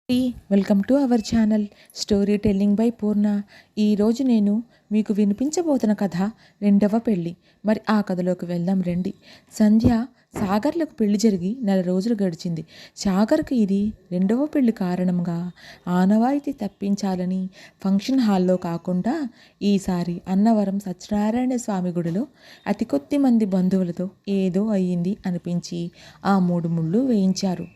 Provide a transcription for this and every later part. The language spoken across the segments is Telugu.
Welcome to our channel story telling by Purna. ఈరోజు నేను మీకు వినిపించబోతున్న కథ రెండవ పెళ్ళి. మరి ఆ కథలోకి వెళ్దాం రండి. సంధ్య సాగర్లకు పెళ్లి జరిగి 4 రోజులు గడిచింది. సాగర్కి ఇది రెండవ పెళ్లి కారణంగా ఆనవాయితీ తప్పించాలని ఫంక్షన్ హాల్లో కాకుండా ఈసారి అన్నవరం సత్యనారాయణ స్వామి గుడిలో అతి కొద్ది మంది బంధువులతో ఏదో అయ్యింది అనిపించి ఆ 3 ముళ్ళు వేయించారు.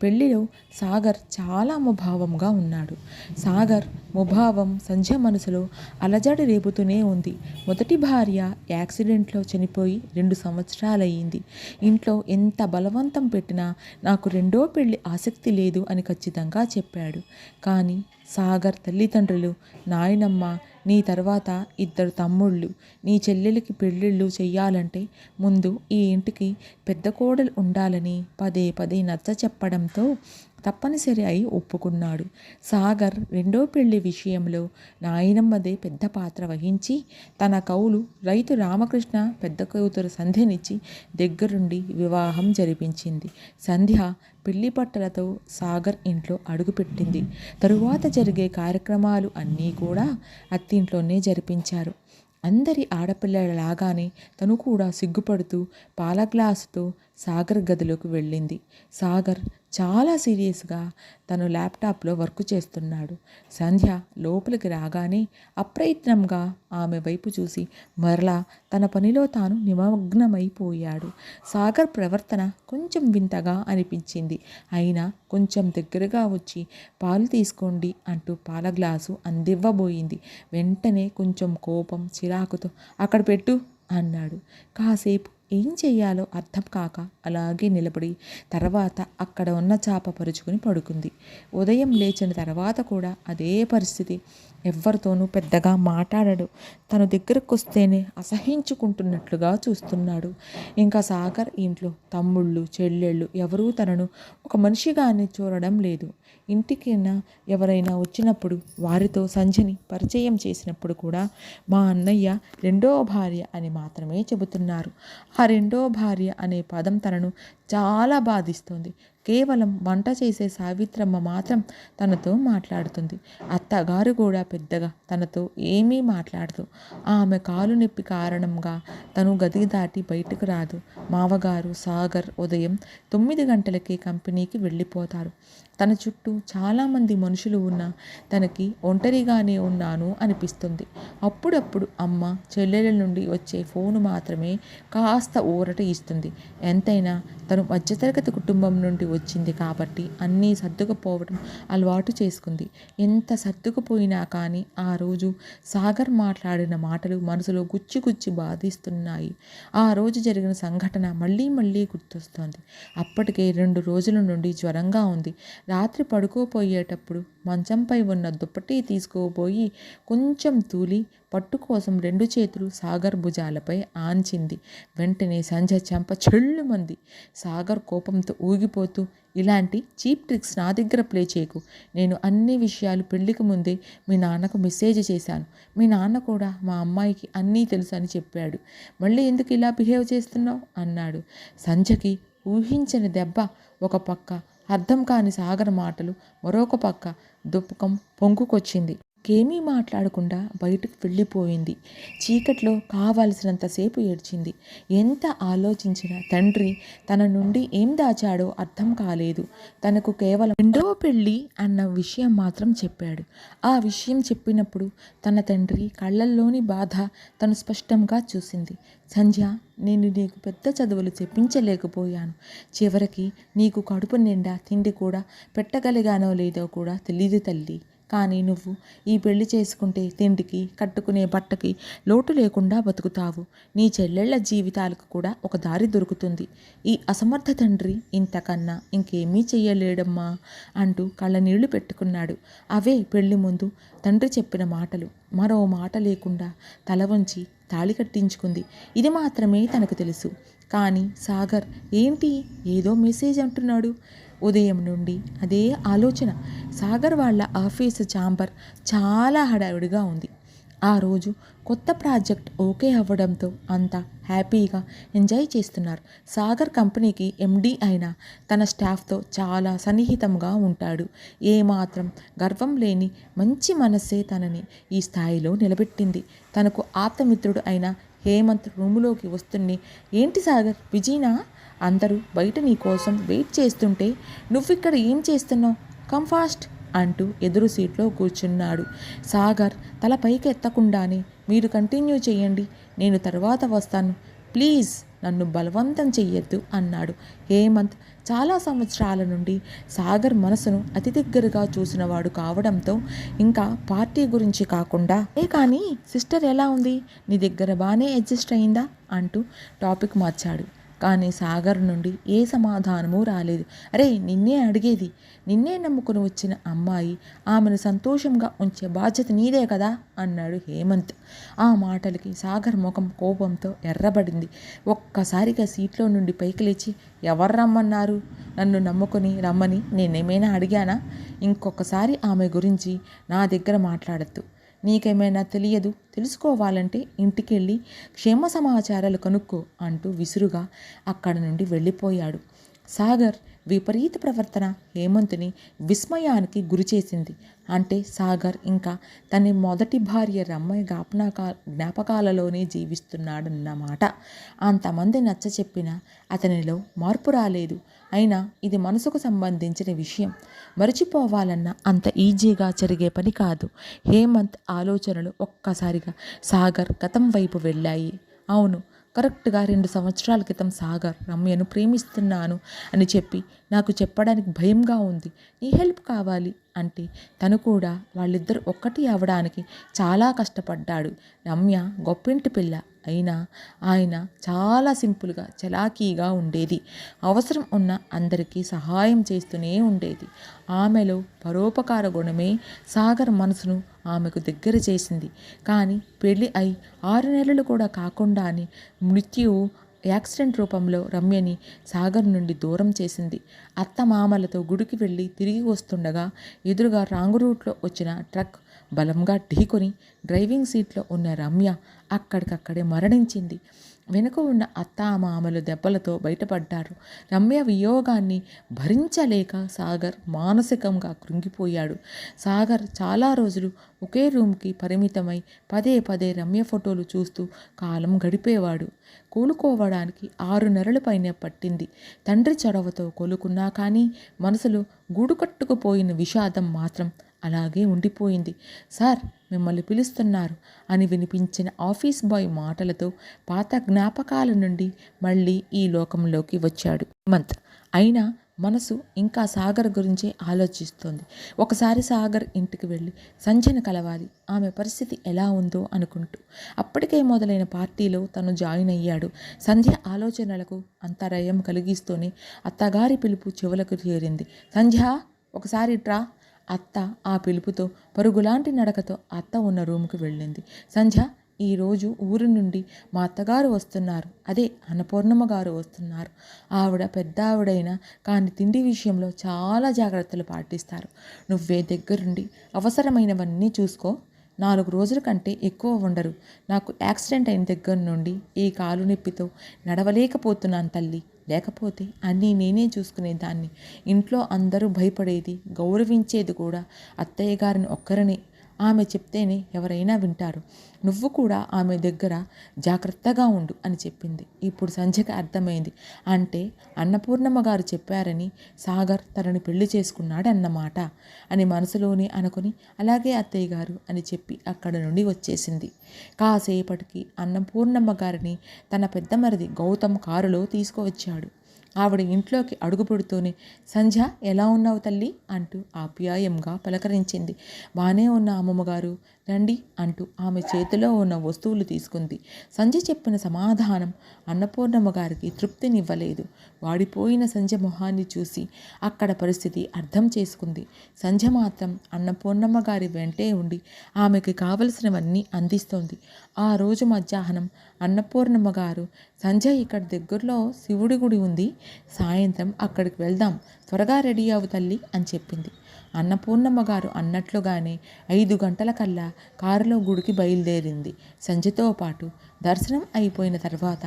పెళ్లిలో సాగర్ చాలా ముభావంగా ఉన్నాడు. సాగర్ ముభావం సంధ్య మనసులో అలజడి రేపుతూనే ఉంది. మొదటి భార్య యాక్సిడెంట్లో చనిపోయి 2 సంవత్సరాలయ్యింది. ఇంట్లో ఎంత బలవంతం పెట్టినా నాకు రెండో పెళ్లి ఆసక్తి లేదు అని ఖచ్చితంగా చెప్పాడు. కానీ సాగర్ తల్లిదండ్రులు, నాయనమ్మ, నీ తర్వాత 2 తమ్ముళ్ళు, నీ చెల్లెలికి పెళ్ళిళ్ళు చెయ్యాలంటే ముందు ఈ ఇంటికి పెద్ద కోడలు ఉండాలని పదే పదే నచ్చ చెప్పడంతో తప్పనిసరి అయి ఒప్పుకున్నాడు. సాగర్ రెండో పెళ్లి విషయంలో నాయనమ్మదే పెద్ద పాత్ర వహించి తన కౌలు రైతు రామకృష్ణ పెద్ద కూతురు సంధ్యనిచ్చి దగ్గరుండి వివాహం జరిపించింది. సంధ్య పెళ్లి బట్టలతో సాగర్ ఇంట్లో అడుగుపెట్టింది. తరువాత జరిగే కార్యక్రమాలు అన్నీ కూడా అత్తింట్లోనే జరిపించారు. అందరి ఆడపిల్లలలాగానే తను కూడా సిగ్గుపడుతూ పాల గ్లాసుతో సాగర్ గదిలోకి వెళ్ళింది. సాగర్ చాలా సీరియస్గా తను ల్యాప్టాప్లో వర్క్ చేస్తున్నాడు. సంధ్య లోపలికి రాగానే అప్రయత్నంగా ఆమె వైపు చూసి మరలా తన పనిలో తాను నిమగ్నమైపోయాడు. సాగర్ ప్రవర్తన కొంచెం వింతగా అనిపించింది. అయినా కొంచెం దగ్గరగా వచ్చి పాలు తీసుకోండి అంటూ పాల గ్లాసు అందివ్వబోయింది. వెంటనే కొంచెం కోపం చిరాకుతో అక్కడ పెట్టు అన్నాడు. కాసేపు ఏం చెయ్యాలో అర్థం కాక అలాగే నిలబడి తర్వాత అక్కడ ఉన్న చాప పరుచుకుని పడుకుంది. ఉదయం లేచిన తర్వాత కూడా అదే పరిస్థితి. ఎవ్వరితోనూ పెద్దగా మాట్లాడడు. తను దగ్గరకు వస్తేనే అసహించుకుంటున్నట్లుగా చూస్తున్నాడు. ఇంకా సాగర్ ఇంట్లో తమ్ముళ్ళు, చెల్లెళ్ళు ఎవరూ తనను ఒక మనిషిగానే చూడడం లేదు. ఇంటికైనా ఎవరైనా వచ్చినప్పుడు వారితో సంధ్యని పరిచయం చేసినప్పుడు కూడా మా అన్నయ్య రెండో భార్య అని మాత్రమే చెబుతున్నారు. ఆ రెండో భార్య అనే పదం తనను చాలా బాధిస్తుంది. కేవలం వంట చేసే సావిత్రమ్మ మాత్రం తనతో మాట్లాడుతుంది. అత్తగారు కూడా పెద్దగా తనతో ఏమీ మాట్లాడదు. ఆమె కాలు నొప్పి కారణంగా తను గది దాటి బయటకు రాదు. మావగారు సాగర్ ఉదయం 9 గంటలకే కంపెనీకి వెళ్ళిపోతారు. తన చుట్టూ చాలామంది మనుషులు ఉన్నా తనకి ఒంటరిగానే ఉన్నాను అనిపిస్తుంది. అప్పుడప్పుడు అమ్మ, చెల్లెల నుండి వచ్చే ఫోను మాత్రమే కాస్త ఊరట ఇస్తుంది. ఎంతైనా తను మధ్యతరగతి కుటుంబం నుండి వచ్చింది కాబట్టి అన్నీ సర్దుకుపోవడం అలవాటు చేసుకుంది. ఎంత సర్దుకుపోయినా కానీ ఆ రోజు సాగర్ మాట్లాడిన మాటలు మనసులో గుచ్చి గుచ్చి బాధిస్తున్నాయి. ఆ రోజు జరిగిన సంఘటన మళ్ళీ మళ్ళీ గుర్తొస్తోంది. అప్పటికే 2 రోజుల నుండి జ్వరంగా ఉంది. రాత్రి పడుకోపోయేటప్పుడు మంచంపై ఉన్న దుప్పటి తీసుకోబోయి కొంచెం తూలి పట్టు కోసం 2 చేతులు సాగర్ భుజాలపై ఆంచింది. వెంటనే సంధ్య చెంప చెళ్ళుమంది. సాగర్ కోపంతో ఊగిపోతూ, ఇలాంటి చీప్ ట్రిక్స్ నా దగ్గర ప్లే చేయకు. నేను అన్ని విషయాలు పెళ్లికి ముందే మీ నాన్నకు మెసేజ్ చేశాను. మీ నాన్న కూడా మా అమ్మాయికి అన్నీ తెలుసు అని చెప్పాడు. మళ్ళీ ఎందుకు ఇలా బిహేవ్ చేస్తున్నావు అన్నాడు. సంధ్యకి ఊహించని దెబ్బ. ఒక పక్క అర్థం కాని సాగర్ మాటలు, మరొక పక్క దుఃఖం పొంగుకొచ్చింది. ఏమీ మాట్లాడకుండా బయటకు వెళ్ళిపోయింది. చీకట్లో కావాల్సినంతసేపు ఏడ్చింది. ఎంత ఆలోచించినా తండ్రి తన నుండి ఏం దాచాడో అర్థం కాలేదు. తనకు కేవలం రెండో పెళ్ళి అన్న విషయం మాత్రం చెప్పాడు. ఆ విషయం చెప్పినప్పుడు తన తండ్రి కళ్ళల్లోని బాధ తను స్పష్టంగా చూసింది. సంధ్య, నేను నీకు పెద్ద చదువులు చెప్పించలేకపోయాను. చివరికి నీకు కడుపు నిండా తిండి కూడా పెట్టగలిగానో లేదో కూడా తెలీదు తల్లి. కానీ నువ్వు ఈ పెళ్లి చేసుకుంటే తిండికి, కట్టుకునే బట్టకి లోటు లేకుండా బతుకుతావు. నీ చెల్లెళ్ల జీవితాలకు కూడా ఒక దారి దొరుకుతుంది. ఈ అసమర్థ తండ్రి ఇంతకన్నా ఇంకేమీ చెయ్యలేడమ్మా అంటూ కళ్ళనీళ్లు పెట్టుకున్నాడు. అవే పెళ్లి ముందు తండ్రి చెప్పిన మాటలు. మరో మాట లేకుండా తల వంచి తాళి కట్టించుకుంది. ఇది మాత్రమే తనకు తెలుసు. కానీ సాగర్ ఏంటి ఏదో మెసేజ్ అంటున్నాడు. ఉదయం నుండి అదే ఆలోచన. సాగర్ వాళ్ళ ఆఫీసు ఛాంబర్ చాలా హడావిడిగా ఉంది. ఆ రోజు కొత్త ప్రాజెక్ట్ ఓకే అవ్వడంతో అంతా హ్యాపీగా ఎంజాయ్ చేస్తున్నారు. సాగర్ కంపెనీకి ఎండీ అయిన తన స్టాఫ్తో చాలా సన్నిహితంగా ఉంటాడు. ఏమాత్రం గర్వం లేని మంచి మనస్సే తనని ఈ స్థాయిలో నిలబెట్టింది. తనకు ఆప్తమిత్రుడు అయిన హేమంత్ రూములోకి వస్తున్నే, ఏంటి సాగర్, బిజీనా? అందరూ బయట నీ కోసం వెయిట్ చేస్తుంటే నువ్విక్కడ ఏం చేస్తున్నావు? కమ్ ఫాస్ట్ అంటూ ఎదురు సీట్లో కూర్చున్నాడు. సాగర్ తల పైకి ఎత్తకుండానే, మీరు కంటిన్యూ చేయండి, నేను తర్వాత వస్తాను, ప్లీజ్ నన్ను బలవంతం చెయ్యొద్దు అన్నాడు. హేమంత్ చాలా సంవత్సరాల నుండి సాగర్ మనసును అతి దగ్గరగా చూసినవాడు కావడంతో ఇంకా పార్టీ గురించి కాకుండా, కానీ సిస్టర్ ఎలా ఉంది, నీ దగ్గర బాగానే అడ్జస్ట్ అయిందా అంటూ టాపిక్ మార్చాడు. కానీ సాగర్ నుండి ఏ సమాధానమూ రాలేదు. అరే, నిన్నే అడిగేది, నిన్నే నమ్ముకుని వచ్చిన అమ్మాయి, ఆమెను సంతోషంగా ఉంచే బాధ్యత నీదే కదా అన్నాడు హేమంత్. ఆ మాటలకి సాగర్ ముఖం కోపంతో ఎర్రబడింది. ఒక్కసారిగా సీట్లో నుండి పైకి లేచి, ఎవరు రమ్మన్నారు? నన్ను నమ్ముకుని రమ్మని నేనేమైనా అడిగానా? ఇంకొకసారి ఆమె గురించి నా దగ్గర మాట్లాడద్దు. నీకేమైనా తెలుసుకోవాలంటే ఇంటికెళ్ళి క్షేమ సమాచారాలు కనుక్కో అంటూ విసురుగా అక్కడి నుండి వెళ్ళిపోయాడు. సాగర్ విపరీత ప్రవర్తన హేమంత్ని విస్మయానికి గురిచేసింది. అంటే సాగర్ ఇంకా తన మొదటి భార్య రమ్మయ్య జ్ఞాపకాలలోనే జీవిస్తున్నాడన్నమాట. అంతమంది నచ్చ చెప్పినా అతనిలో మార్పు రాలేదు. అయినా ఇది మనసుకు సంబంధించిన విషయం, మరచిపోవాలన్న అంత ఈజీగా జరిగే పని కాదు. హేమంత్ ఆలోచనలు ఒక్కసారిగా సాగర్ గతం వైపు వెళ్ళాయి. అవును, కరెక్ట్గా 2 సంవత్సరాల క్రితం సాగర్ రమ్యను ప్రేమిస్తున్నాను అని చెప్పి నాకు చెప్పడానికి భయంగా ఉంది. నీ హెల్ప్ కావాలి అంటే తను కూడా వాళ్ళిద్దరు ఒక్కటి అవ్వడానికి చాలా కష్టపడ్డాడు. రమ్య గొప్పింటి పిల్ల అయినా ఆయన చాలా సింపుల్గా, చలాకీగా ఉండేది. అవసరం ఉన్న అందరికీ సహాయం చేస్తూనే ఉండేది. ఆమెలో పరోపకార గుణమే సాగర్ మనసును ఆమెకు దగ్గర చేసింది. కానీ పెళ్ళి అయి 6 నెలలు కూడా కాకుండానే మృత్యువు యాక్సిడెంట్ రూపంలో రమ్యని సాగర్ నుండి దూరం చేసింది. అత్తమామలతో గుడికి వెళ్ళి తిరిగి వస్తుండగా ఎదురుగా రాంగ్ రూట్లో వచ్చిన ట్రక్ బలంగా ఢీకొని డ్రైవింగ్ సీట్లో ఉన్న రమ్య అక్కడికక్కడే మరణించింది. వెనుక ఉన్న అత్తామామలు దెబ్బలతో బయటపడ్డారు. రమ్య వియోగాన్ని భరించలేక సాగర్ మానసికంగా కృంగిపోయాడు. సాగర్ చాలా రోజులు ఒకే రూమ్కి పరిమితమై పదే పదే రమ్య ఫోటోలు చూస్తూ కాలం గడిపేవాడు. కోలుకోవడానికి 6 నెలల పైనే పట్టింది. తండ్రి చొరవతో కోలుకున్నా కానీ మనసులో గూడు కట్టుకుపోయిన విషాదం మాత్రం అలాగే ఉండిపోయింది. సార్, మిమ్మల్ని పిలుస్తున్నారు అని వినిపించిన ఆఫీస్ బాయ్ మాటలతో పాత జ్ఞాపకాల నుండి మళ్ళీ ఈ లోకంలోకి వచ్చాడు హేమంత్. అయినా మనసు ఇంకా సాగర్ గురించే ఆలోచిస్తోంది. ఒకసారి సాగర్ ఇంటికి వెళ్ళి సంధ్యను కలవాలి, ఆమె పరిస్థితి ఎలా ఉందో అనుకుంటూ. అప్పటికే మొదలైన పార్టీలో తను జాయిన్ అయ్యాడు. సంధ్య ఆలోచనలకు అంతరాయం కలిగిస్తూనే అత్తగారి పిలుపు చెవులకు చేరింది. సంధ్య, ఒకసారి ట్రా. అత్త ఆ పిలుపుతో పరుగులాంటి నడకతో అత్త ఉన్న రూముకు వెళ్ళింది. సంధ్య, ఈరోజు ఊరు నుండి మా అత్తగారు వస్తున్నారు, అదే అన్నపూర్ణమ్మ గారు వస్తున్నారు. ఆవిడ పెద్ద ఆవిడైనా కానీ తిండి విషయంలో చాలా జాగ్రత్తలు పాటిస్తారు. నువ్వే దగ్గరుండి అవసరమైనవన్నీ చూసుకో. 4 రోజుల కంటే ఎక్కువ ఉండరు. నాకు యాక్సిడెంట్ అయిన దగ్గర నుండి ఈ కాలు నొప్పితో నడవలేకపోతున్నాను తల్లి. లేకపోతే అన్నీ నేనే చూసుకునేదాన్ని. ఇంట్లో అందరూ భయపడేది, గౌరవించేది కూడా అత్తయ్య గారిని ఒక్కరనే. ఆమె చెప్తేనే ఎవరైనా వింటారు. నువ్వు కూడా ఆమె దగ్గర జాగ్రత్తగా ఉండు అని చెప్పింది. ఇప్పుడు సంధ్యకి అర్థమైంది. అంటే అన్నపూర్ణమ్మ గారు చెప్పారని సాగర్ తనని పెళ్లి చేసుకున్నాడన్నమాట అని మనసులోనే అనుకుని, అలాగే అత్తయ్య గారు అని చెప్పి అక్కడ నుండి వచ్చేసింది. కాసేపటికి అన్నపూర్ణమ్మ గారిని తన పెద్ద మరిది గౌతమ్ కారులో తీసుకువచ్చాడు. ఆవిడ ఇంట్లోకి అడుగు పెడుతూనే, సంధ్య, ఎలా ఉన్నావు తల్లి అంటూ ఆప్యాయంగా పలకరించింది. బానే ఉన్న అమ్మమ్మగారు, రండి అంటూ ఆమె చేతిలో ఉన్న వస్తువులు తీసుకుంది. సంధ్య చెప్పిన సమాధానం అన్నపూర్ణమ్మ గారికి తృప్తినివ్వలేదు. వాడిపోయిన సంధ్య మొహాన్ని చూసి అక్కడ పరిస్థితి అర్థం చేసుకుంది. సంధ్య మాత్రం అన్నపూర్ణమ్మ గారి వెంటే ఉండి ఆమెకి కావలసినవన్నీ అందిస్తోంది. ఆ రోజు మధ్యాహ్నం అన్నపూర్ణమ్మ గారు, సంధ్య, ఇక్కడ దగ్గరలో శివుడి గుడి ఉంది, సాయంత్రం అక్కడికి వెళ్దాం, త్వరగా రెడీ అవు తల్లి అని చెప్పింది. అన్నపూర్ణమ్మ గారు అన్నట్లుగానే 5 గంటలకల్లా కారులో గుడికి బయలుదేరింది. సంధ్యతో పాటు దర్శనం అయిపోయిన తర్వాత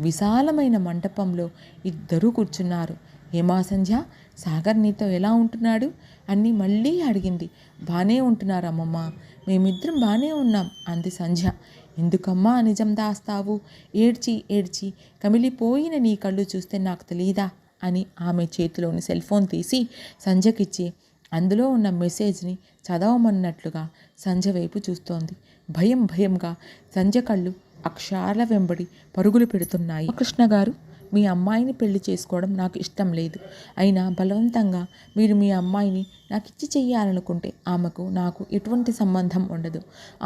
విశాలమైన మంటపంలో ఇద్దరూ కూర్చున్నారు. ఏమా సంధ్య, సాగర్ నీతో ఎలా ఉంటున్నాడు అని మళ్ళీ అడిగింది. బానే ఉంటున్నారు అమ్మమ్మ, మేమిద్దరం బానే ఉన్నాం అంది సంధ్య. ఎందుకమ్మా నిజం దాస్తావు? ఏడ్చి ఏడ్చి కమిలిపోయిన నీ కళ్ళు చూస్తే నాకు తెలీదా అని ఆమె చేతిలోని సెల్ ఫోన్ తీసి సంధ్యకిచ్చి అందులో ఉన్న మెసేజ్ని చదవమన్నట్లుగా సంధ్య వైపు చూస్తోంది. భయం భయంగా సంధ్య కళ్ళు అక్షరాల వెంబడి పరుగులు పెడుతున్నాయి. కృష్ణ గారు, మీ అమ్మాయిని పెళ్లి చేసుకోవడం నాకు ఇష్టం లేదు. అయినా బలవంతంగా మీరు మీ అమ్మాయిని నాకు ఇచ్చి చెయ్యాలనుకుంటే ఆమెకు నాకు ఎటువంటి సంబంధం ఉండదు.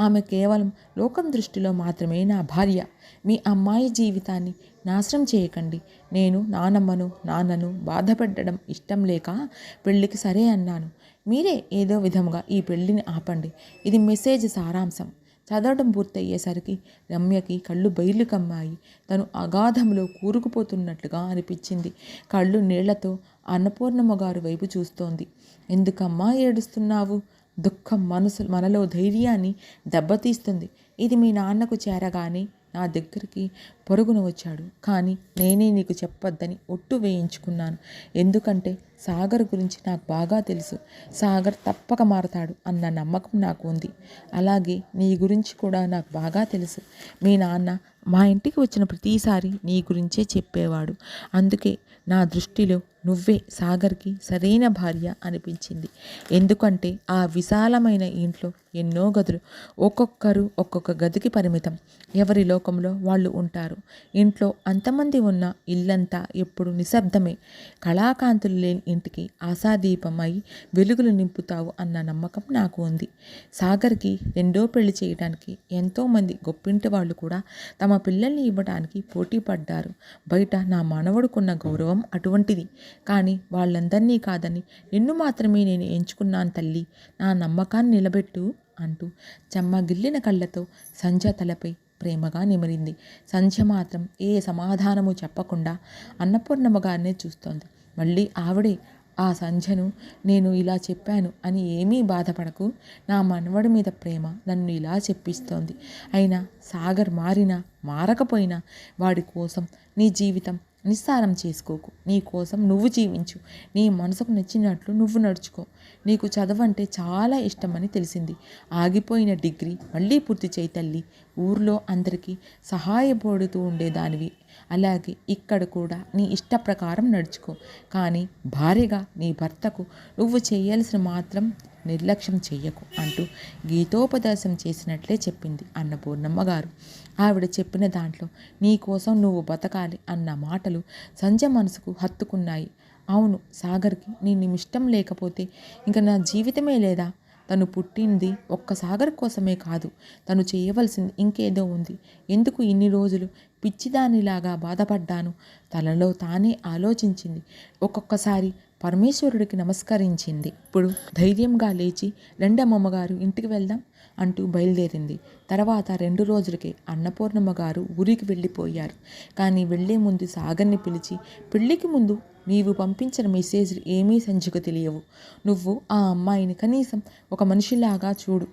ఆమె కేవలం లోకం దృష్టిలో మాత్రమే నా భార్య. మీ అమ్మాయి జీవితాన్ని నాశనం చేయకండి. నేను నాన్నను బాధపెట్టడం ఇష్టం లేక పెళ్ళికి సరే అన్నాను. మీరే ఏదో విధంగా ఈ పెళ్ళిని ఆపండి. ఇది మెసేజ్ సారాంశం. చదవడం పూర్తయ్యేసరికి రమ్యకి కళ్ళు బయలు కమ్మాయి. తను అగాధంలో కూరుకుపోతున్నట్లుగా అనిపించింది. కళ్ళు నీళ్లతో అన్నపూర్ణమ్మ గారు వైపు చూస్తోంది. ఎందుకమ్మా ఏడుస్తున్నావు? దుఃఖం మనలో ధైర్యాన్ని దెబ్బతీస్తుంది. ఇది మీ నాన్నకు చేరగానే నా దగ్గరికి పరుగున వచ్చాడు. కానీ నేనే నీకు చెప్పొద్దని ఒట్టు వేయించుకున్నాను. ఎందుకంటే సాగర్ గురించి నాకు బాగా తెలుసు. సాగర్ తప్పక మారతాడు అన్న నమ్మకం నాకు ఉంది. అలాగే నీ గురించి కూడా నాకు బాగా తెలుసు. మీ నాన్న మా ఇంటికి వచ్చిన ప్రతిసారి నీ గురించే చెప్పేవాడు. అందుకే నా దృష్టిలో నువ్వే సాగర్కి సరైన భార్య అనిపించింది. ఎందుకంటే ఆ విశాలమైన ఇంట్లో ఎన్నో గదులు, ఒక్కొక్కరు ఒక్కొక్క గదికి పరిమితం. ఎవరి లోకంలో వాళ్ళు ఉంటారు. ఇంట్లో అంతమంది ఉన్న ఇల్లంతా ఎప్పుడు నిశ్శబ్దమే. కళాకాంతులు లేని ఇంటికి ఆశాదీపమై వెలుగులు నింపుతావు అన్న నమ్మకం నాకు ఉంది. సాగర్కి రెండో పెళ్లి చేయడానికి ఎంతోమంది గొప్పింటి వాళ్ళు కూడా తమ పిల్లల్ని ఇవ్వడానికి పోటీ పడ్డారు. బయట నా మనవడుకున్న గౌరవం అటువంటిది. కానీ వాళ్ళందరినీ కాదని నిన్ను మాత్రమే నేను ఎంచుకున్నాను తల్లి. నా నమ్మకాన్ని నిలబెట్టు అంటూ చెమ్మగిల్లిన కళ్ళతో సంధ్య తలపై ప్రేమగా నిమిరింది. సంధ్య మాత్రం ఏ సమాధానము చెప్పకుండా అన్నపూర్ణమ్మ గారినే చూస్తోంది. మళ్ళీ ఆవిడే ఆ సంధ్యను నేను ఇలా చెప్పాను అని ఏమీ బాధపడకు. నా మనవడి మీద ప్రేమ నన్ను ఇలా చెప్పిస్తోంది. అయినా సాగర్ మారినా మారకపోయినా వాడి కోసం నీ జీవితం నిస్సారం చేసుకోకు. నీ కోసం నువ్వు జీవించు. నీ మనసుకు నచ్చినట్లు నువ్వు నడుచుకో. నీకు చదవంటే చాలా ఇష్టమని తెలిసింది. ఆగిపోయిన డిగ్రీ మళ్ళీ పూర్తి చేయి తల్లి. ఊర్లో అందరికీ సహాయపడుతూ ఉండేదానివి. అలాగే ఇక్కడ కూడా నీ ఇష్ట ప్రకారం నడుచుకో. కానీ భార్యగా నీ భర్తకు నువ్వు చేయాల్సిన మాత్రం నిర్లక్ష్యం చెయ్యకు అంటూ గీతోపదేశం చేసినట్లే చెప్పింది అన్నపూర్ణమ్మ గారు. ఆవిడ చెప్పిన దాంట్లో నీ కోసం నువ్వు బతకాలి అన్న మాటలు సంధ్య మనసుకు హత్తుకున్నాయి. అవును, సాగర్కి నేను ఇష్టం లేకపోతే ఇంక నా జీవితమే లేదా? తను పుట్టింది ఒక్క సాగర్ కోసమే కాదు. తను చేయవలసింది ఇంకేదో ఉంది. ఎందుకు ఇన్ని రోజులు పిచ్చిదానిలాగా బాధపడ్డాను? తనలో తానే ఆలోచించింది. ఒక్కొక్కసారి పరమేశ్వరుడికి నమస్కరించింది. ఇప్పుడు ధైర్యంగా లేచి రెండమ్మమ్మగారు ఇంటికి వెళ్దాం అంటూ బయలుదేరింది. తర్వాత 2 రోజులకే అన్నపూర్ణమ్మ గారు ఊరికి వెళ్ళిపోయారు. కానీ వెళ్లే ముందు సాగర్ని పిలిచి, పెళ్లికి ముందు నీవు పంపించిన మెసేజ్లు ఏమీ సంధ్యకు తెలియవు. నువ్వు ఆ అమ్మాయిని కనీసం ఒక మనిషిలాగా చూడు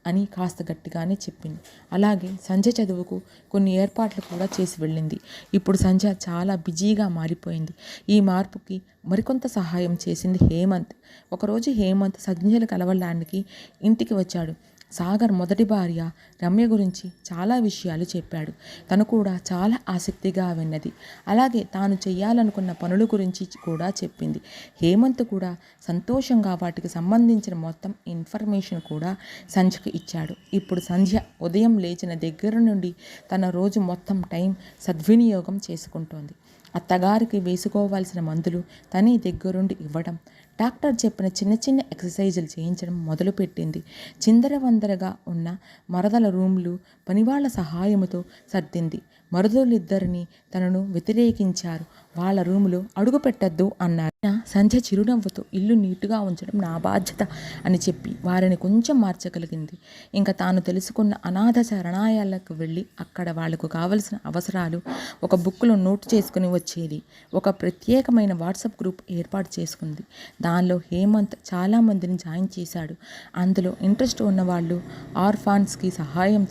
అని కాస్త గట్టిగానే చెప్పింది. అలాగే సంధ్య చదువుకు కొన్ని ఏర్పాట్లు కూడా చేసి వెళ్ళింది. ఇప్పుడు సంధ్య చాలా బిజీగా మారిపోయింది. ఈ మార్పుకి మరికొంత సహాయం చేసింది హేమంత్. ఒకరోజు హేమంత్ సంధ్యను కలవడానికి ఇంటికి వచ్చాడు. సాగర్ మొదటి భార్య రమ్య గురించి చాలా విషయాలు చెప్పాడు. తను కూడా చాలా ఆసక్తిగా విన్నది. అలాగే తాను చెయ్యాలనుకున్న పనుల గురించి కూడా చెప్పింది. హేమంత్ కూడా సంతోషంగా వాటికి సంబంధించిన మొత్తం ఇన్ఫర్మేషన్ కూడా సంధ్యకు ఇచ్చాడు. ఇప్పుడు సంధ్య ఉదయం లేచిన దగ్గర నుండి తన రోజు మొత్తం టైం సద్వినియోగం చేసుకుంటోంది. అత్తగారికి వేసుకోవాల్సిన మందులు తనే దగ్గరుండి ఇవ్వడం, డాక్టర్ చెప్పిన చిన్న చిన్న ఎక్సర్సైజులు చేయించడం మొదలుపెట్టింది. చిందరవందరగా ఉన్న మరదల రూమ్లు పనివాళ్ల సహాయముతో సర్దింది. మరుదులిద్దరినీ తనను వ్యతిరేకించారు. వాళ్ళ రూములో అడుగు పెట్టద్దు అన్నారు. సంధ్య చిరునవ్వుతో ఇల్లు నీటుగా ఉంచడం నా బాధ్యత అని చెప్పి వారిని కొంచెం మార్చగలిగింది. ఇంకా తాను తెలుసుకున్న అనాథ శరణాలయాలకు వెళ్ళి అక్కడ వాళ్లకు కావలసిన అవసరాలు ఒక బుక్లో నోట్ చేసుకుని వచ్చేది. ఒక ప్రత్యేకమైన వాట్సాప్ గ్రూప్ ఏర్పాటు చేసుకుంది. దానిలో హేమంత్ చాలామందిని జాయిన్ చేశాడు. అందులో ఇంట్రెస్ట్ ఉన్నవాళ్ళు ఆర్ఫాన్స్కి సహాయం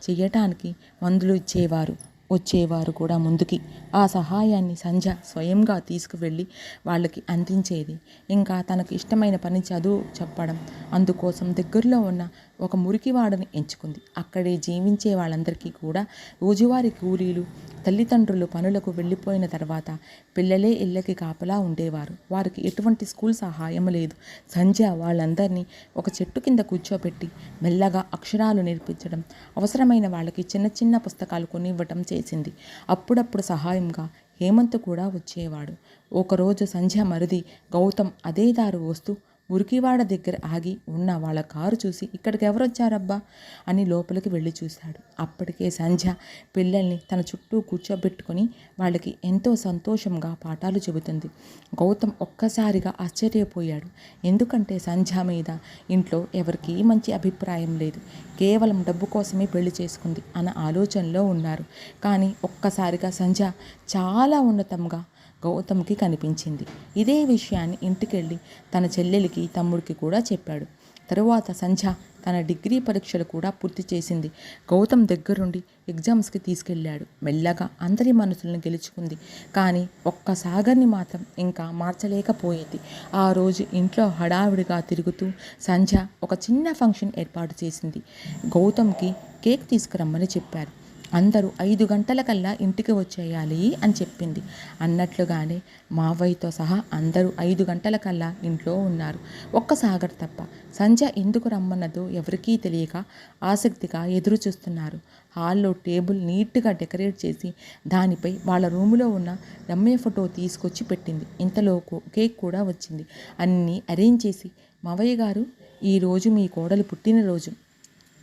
చేయటానికి మందులు వచ్చేవారు కూడా ముందుకి. ఆ సహాయాన్ని సంధ్య స్వయంగా తీసుకువెళ్ళి వాళ్ళకి అందించేది. ఇంకా తనకు ఇష్టమైన పని చదువు చెప్పడం. అందుకోసం దగ్గరలో ఉన్న ఒక మురికివాడని ఎంచుకుంది. అక్కడే జీవించే వాళ్ళందరికీ కూడా రోజువారీ కూలీలు, తల్లిదండ్రులు పనులకు వెళ్ళిపోయిన తర్వాత పిల్లలే ఇళ్ళకి కాపలా ఉండేవారు. వారికి ఎటువంటి స్కూల్ సహాయం లేదు. సంధ్య వాళ్ళందరినీ ఒక చెట్టు కింద కూర్చోబెట్టి మెల్లగా అక్షరాలు నేర్పించడం, అవసరమైన వాళ్ళకి చిన్న చిన్న పుస్తకాలు కొనివ్వటం చేసింది. అప్పుడప్పుడు సహాయంగా హేమంత్ కూడా వచ్చేవాడు. ఒకరోజు సంధ్య మరిది గౌతమ్ అదే దారి వస్తూ మురికివాడ దగ్గర ఆగి ఉన్న వాళ్ళ కారు చూసి ఇక్కడికి ఎవరొచ్చారబ్బా అని లోపలికి వెళ్ళి చూశాడు. అప్పటికే సంధ్య పిల్లల్ని తన చుట్టూ కూర్చోబెట్టుకొని వాళ్ళకి ఎంతో సంతోషంగా పాఠాలు చెబుతుంది. గౌతమ్ ఒక్కసారిగా ఆశ్చర్యపోయాడు. ఎందుకంటే సంధ్య మీద ఇంట్లో ఎవరికీ మంచి అభిప్రాయం లేదు. కేవలం డబ్బు కోసమే పెళ్లి చేసుకుంది అన్న ఆలోచనలో ఉన్నారు. కానీ ఒక్కసారిగా సంధ్య చాలా ఉన్నతంగా గౌతమ్కి కనిపించింది. ఇదే విషయాన్ని ఇంటికెళ్ళి తన చెల్లెలికి, తమ్ముడికి కూడా చెప్పాడు. తరువాత సంధ్య తన డిగ్రీ పరీక్షలు కూడా పూర్తి చేసింది. గౌతమ్ దగ్గరుండి ఎగ్జామ్స్కి తీసుకెళ్ళాడు. మెల్లగా అందరి మనసులను గెలుచుకుంది. కానీ ఒక్క సాగర్ని మాత్రం ఇంకా మార్చలేకపోయింది. ఆ రోజు ఇంట్లో హడావిడిగా తిరుగుతూ సంధ్య ఒక చిన్న ఫంక్షన్ ఏర్పాటు చేసింది. గౌతమ్కి కేక్ తీసుకురమ్మని చెప్పారు. అందరూ 5 గంటలకల్లా ఇంటికి వచ్చేయాలి అని చెప్పింది. అన్నట్లుగానే మావయ్యతో సహా అందరూ 5 గంటలకల్లా ఇంట్లో ఉన్నారు. ఒక్క సాగర్ తప్ప. సంధ్య ఎందుకు రమ్మన్నదో ఎవరికీ తెలియక ఆసక్తిగా ఎదురు చూస్తున్నారు. హాల్లో టేబుల్ నీట్గా డెకరేట్ చేసి దానిపై వాళ్ళ రూములో ఉన్న రమ్య ఫోటో తీసుకొచ్చి పెట్టింది. ఇంతలో కేక్ కూడా వచ్చింది. అన్నీ అరేంజ్ చేసి, మావయ్య గారు, ఈరోజు మీ కోడలు పుట్టినరోజు.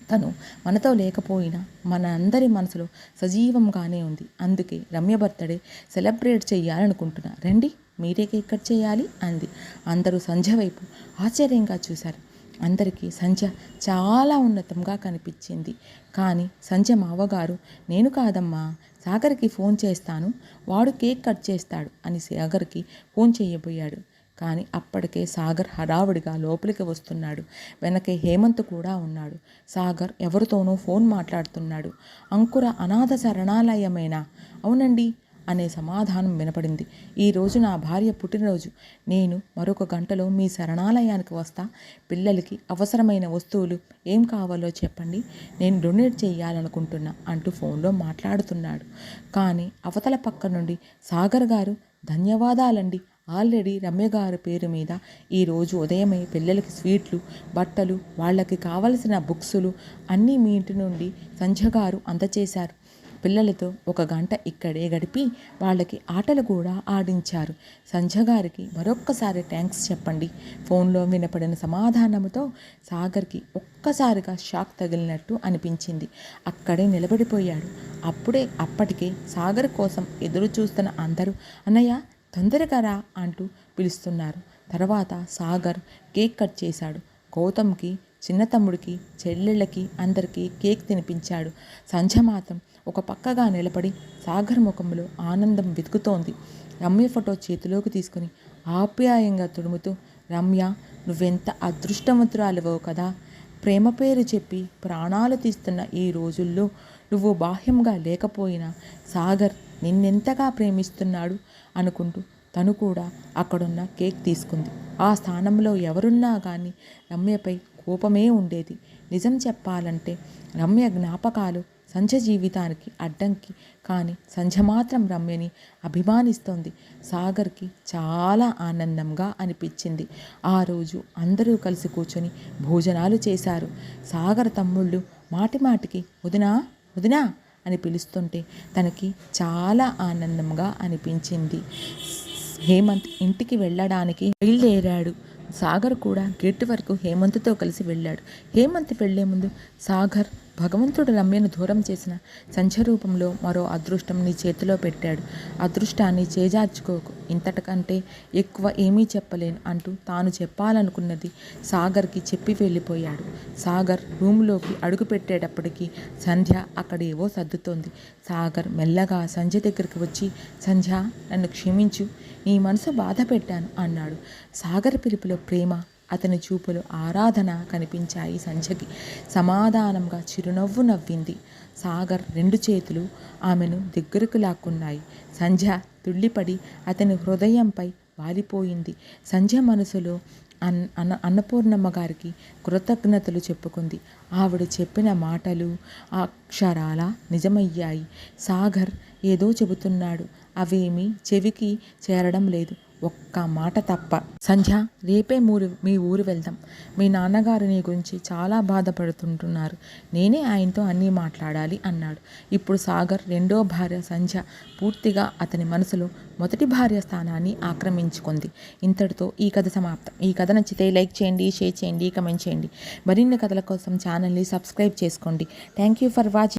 తను మనతో లేకపోయినా మన అందరి మనసులో సజీవంగానే ఉంది. అందుకే రమ్య బర్త్డే సెలబ్రేట్ చేయాలనుకుంటున్నా. రండి, మీరే కేక్ కట్ చేయాలి అంది. అందరూ సంధ్య వైపు ఆశ్చర్యంగా చూశారు. అందరికీ సంధ్య చాలా ఉన్నతంగా కనిపించింది. కానీ సంధ్య మావగారు, నేను కాదమ్మా, సాగర్కి ఫోన్ చేస్తాను, వాడు కేక్ కట్ చేస్తాడు అని సాగర్కి ఫోన్ చేయబోయాడు. కానీ అప్పటికే సాగర్ హడావుడిగా లోపలికి వస్తున్నాడు. వెనకే హేమంత్ కూడా ఉన్నాడు. సాగర్ ఎవరితోనో ఫోన్ మాట్లాడుతున్నాడు. అంకుర అనాథ శరణాలయమేనా? అవునండి అనే సమాధానం వినపడింది. ఈరోజు నా భార్య పుట్టినరోజు. నేను మరొక గంటలో మీ శరణాలయానికి వస్తా. పిల్లలకి అవసరమైన వస్తువులు ఏం కావాలో చెప్పండి, నేను డొనేట్ చేయాలనుకుంటున్నా అంటూ ఫోన్లో మాట్లాడుతున్నాడు. కానీ అవతల పక్క నుండి సాగర్ గారు, ధన్యవాదాలండి, ఆల్రెడీ రమ్య గారి పేరు మీద ఈరోజు ఉదయమే పిల్లలకి స్వీట్లు, బట్టలు, వాళ్ళకి కావలసిన బుక్సులు అన్నీ మీ ఇంటి నుండి సంధ్య గారు అందచేశారు. పిల్లలతో 1 గంట ఇక్కడే గడిపి వాళ్ళకి ఆటలు కూడా ఆడించారు. సంధ్య గారికి మరొక్కసారి థ్యాంక్స్ చెప్పండి. ఫోన్లో వినపడిన సమాధానంతో సాగర్కి ఒక్కసారిగా షాక్ తగిలినట్టు అనిపించింది. అక్కడే నిలబడిపోయాడు. అప్పటికే సాగర్ కోసం ఎదురు చూస్తున్న అందరూ అన్నయ్య తొందరగా రా అంటూ పిలుస్తున్నారు. తర్వాత సాగర్ కేక్ కట్ చేశాడు. గౌతమ్కి, చిన్న తమ్ముడికి, చెల్లెళ్ళకి అందరికీ కేక్ తినిపించాడు. సంధ్య మాత్రం ఒక పక్కగా నిలబడి సాగర్ ముఖంలో ఆనందం వెతుకుతోంది. రమ్య ఫోటో చేతిలోకి తీసుకుని ఆప్యాయంగా తుడుముతూ, రమ్య, నువ్వెంత అదృష్టవంతురాలివో కదా. ప్రేమ పేరు చెప్పి ప్రాణాలు తీస్తున్న ఈ రోజుల్లో నువ్వు బాహ్యంగా లేకపోయినా సాగర్ నిన్నెంతగా ప్రేమిస్తున్నాడు అనుకుంటూ తను కూడా అక్కడున్న కేక్ తీసుకుంది. ఆ స్థానంలో ఎవరున్నా కానీ రమ్యపై కోపమే ఉండేది. నిజం చెప్పాలంటే రమ్య జ్ఞాపకాలు సంధ్య జీవితానికి అడ్డంకి. కానీ సంధ్య మాత్రం రమ్యని అభిమానిస్తోంది. సాగర్కి చాలా ఆనందంగా అనిపించింది. ఆ రోజు అందరూ కలిసి కూర్చొని భోజనాలు చేశారు. సాగర్ తమ్ముళ్ళు మాటిమాటికి వదినా వదినా అని పిలుస్తుంటే తనకి చాలా ఆనందంగా అనిపించింది. హేమంత్ ఇంటికి వెళ్ళడానికి బయలుదేరాడు. సాగర్ కూడా గేట్ వరకు హేమంత్తో కలిసి వెళ్ళాడు. హేమంత్ వెళ్లే ముందు, సాగర్ భగవంతుడు రమ్యను దూరం చేసిన సంధ్య రూపంలో మరో అదృష్టం నీ చేతిలో పెట్టాడు. అదృష్టాన్ని చేజార్చుకోకు. ఇంతటికంటే ఎక్కువ ఏమీ చెప్పలేను అంటూ తాను చెప్పాలనుకున్నది సాగర్కి చెప్పి వెళ్ళిపోయాడు. సాగర్ రూమ్లోకి అడుగు పెట్టేటప్పటికీ సంధ్య అక్కడేవో సర్దుతోంది. సాగర్ మెల్లగా సంధ్య దగ్గరికి వచ్చి, సంధ్య, నన్ను క్షమించు, నీ మనసు బాధ పెట్టాను అన్నాడు. సాగర్ పిలుపులో ప్రేమ, అతని చూపులు ఆరాధన కనిపించాయి. సంధ్యకి సమాధానంగా చిరునవ్వు నవ్వింది. సాగర్ 2 చేతులు ఆమెను దగ్గరకు లాక్కున్నాయి. సంధ్య తుళ్ళిపడి అతని హృదయంపై వాలిపోయింది. సంధ్య మనసులో అన్నపూర్ణమ్మ గారికి కృతజ్ఞతలు చెప్పుకుంది. ఆవిడ చెప్పిన మాటలు అక్షరాల నిజమయ్యాయి. సాగర్ ఏదో చెబుతున్నాడు, అవేమీ చెవికి చేరడం లేదు. ఒక్క మాట తప్ప. సంధ్య, రేపే మీ ఊరు వెళ్దాం. మీ నాన్నగారు నీ గురించి చాలా బాధపడుతుంటున్నారు. నేనే ఆయనతో అన్నీ మాట్లాడాలి అన్నాడు. ఇప్పుడు సాగర్ రెండో భార్య సంధ్య పూర్తిగా అతని మనసులో మొదటి భార్య స్థానాన్ని ఆక్రమించుకుంది. ఇంతటితో ఈ కథ సమాప్తం. ఈ కథ నచ్చితే లైక్ చేయండి, షేర్ చేయండి, కమెంట్ చేయండి. మరిన్ని కథల కోసం ఛానల్ని సబ్స్క్రైబ్ చేసుకోండి. Thank you for watching.